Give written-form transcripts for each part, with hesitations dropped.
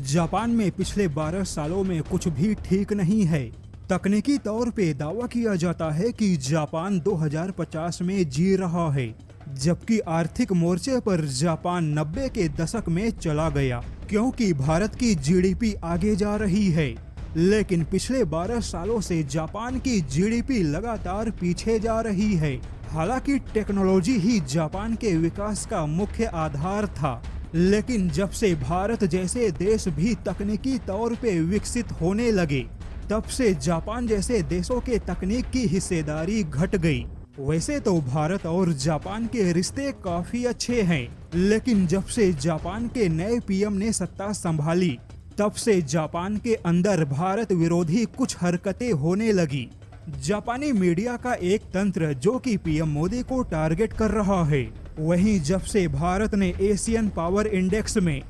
Japan में पिछले 12 सालों में कुछ भी ठीक नहीं है। तकनीकी तौर पे दावा किया जाता है कि जापान 2050 में जी रहा है, जबकि आर्थिक मोर्चे पर जापान 90 के दशक में चला गया, क्योंकि भारत की जीडीपी आगे जा रही है। लेकिन पिछले 12 सालों से जापान की जीडीपी लगातार पीछे जा रही है। हालांकि टेक्नोलॉजी ही जापान के विकास का मुख्य आधार था, लेकिन जब से भारत जैसे देश भी तकनीकी तौर पे विकसित होने लगे, तब से जापान जैसे देशों के तकनीक की हिस्सेदारी घट गई। वैसे तो भारत और जापान के रिश्ते काफी अच्छे हैं, लेकिन जब से जापान के नए पीएम ने सत्ता संभाली, तब से जापान के अंदर भारत विरोधी कुछ हरकतें होने लगी। जापानी मीडिया का एक तंत्र जो कि पीएम मोदी को टारगेट कर रहा है। वहीं जब से भारत ने एशियन पावर इंडेक्स में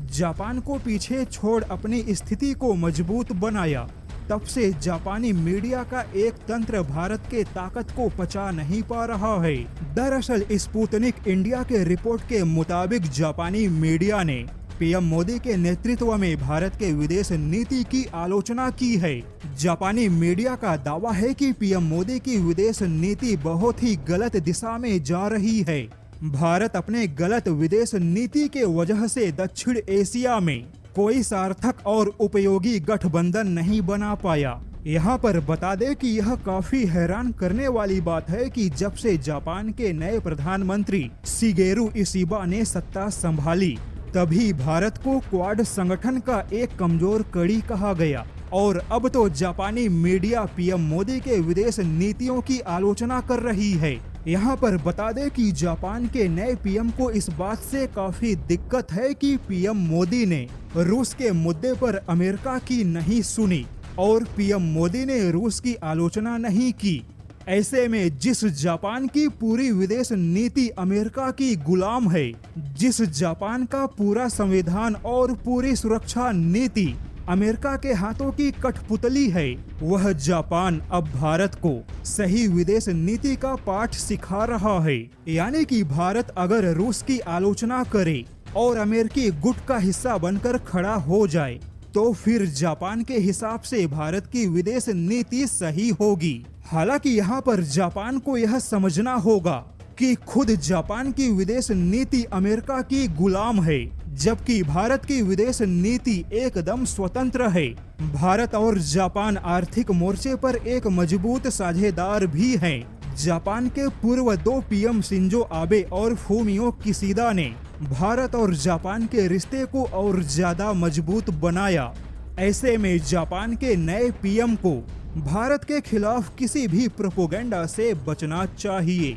जापान को पीछे छोड़ अपनी स्थिति को मजबूत बनाया, तब से जापानी मीडिया का एक तंत्र भारत के ताकत को पचा नहीं पा रहा है। दरअसल स्पुतनिक इंडिया के रिपोर्ट के मुताबिक जापानी मीडिया ने पीएम मोदी के नेतृत्व में भारत के विदेश नीति की आलोचना की है। जापानी मीडिया का दावा है कि पीएम मोदी की विदेश नीति बहुत ही गलत दिशा में जा रही है। भारत अपने गलत विदेश नीति के वजह से दक्षिण एशिया में कोई सार्थक और उपयोगी गठबंधन नहीं बना पाया। यहाँ पर बता दें कि यह काफी हैरान करने वाली बात है कि जब से जापान के नए प्रधानमंत्री शिगेरू इशिबा ने सत्ता संभाली, तभी भारत को क्वाड संगठन का एक कमजोर कड़ी कहा गया, और अब तो जापानी मीडिया पीएम मोदी के विदेश नीतियों की आलोचना कर रही है। यहाँ पर बता दें कि जापान के नए पीएम को इस बात से काफी दिक्कत है कि पीएम मोदी ने रूस के मुद्दे पर अमेरिका की नहीं सुनी और पीएम मोदी ने रूस की आलोचना नहीं की। ऐसे में जिस जापान की पूरी विदेश नीति अमेरिका की गुलाम है, जिस जापान का पूरा संविधान और पूरी सुरक्षा नीति अमेरिका के हाथों की कठपुतली है, वह जापान अब भारत को सही विदेश नीति का पाठ सिखा रहा है। यानी कि भारत अगर रूस की आलोचना करे और अमेरिकी गुट का हिस्सा बनकर खड़ा हो जाए, तो फिर जापान के हिसाब से भारत की विदेश नीति सही होगी। हालांकि यहाँ पर जापान को यह समझना होगा कि खुद जापान की विदेश नीति अमेरिका की गुलाम है, जबकि भारत की विदेश नीति एकदम स्वतंत्र है। भारत और जापान आर्थिक मोर्चे पर एक मजबूत साझेदार भी हैं। जापान के पूर्व 2 पीएम शिंजो आबे और फूमियो किशिदा ने भारत और जापान के रिश्ते को और ज्यादा मजबूत बनाया। ऐसे में जापान के नए पीएम को भारत के खिलाफ किसी भी प्रोपेगेंडा से बचना चाहिए।